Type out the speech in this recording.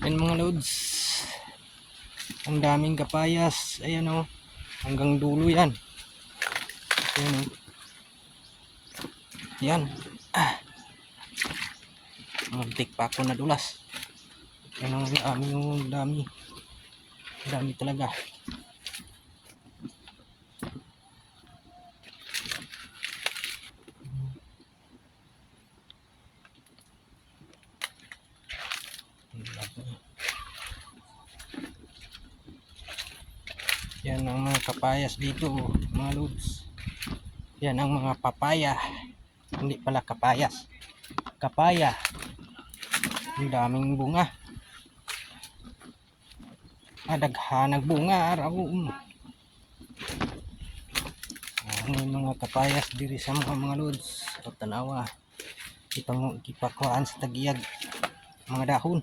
Yan mga lods, ang daming kapayas. Ayan o, hanggang dulo yan. Ayan o, yan. Muntik pa ako nadulas. Yan ang dami talaga. Yan ang mga kapayas dito mga lods. Yan ang mga papaya. Hindi pala kapayas, kapaya. Ang daming bunga. Daghanag bunga araw. May mga kapayas diri sa mga lods. O tanawa, ipakuhaan sa tagiyag mga dahon.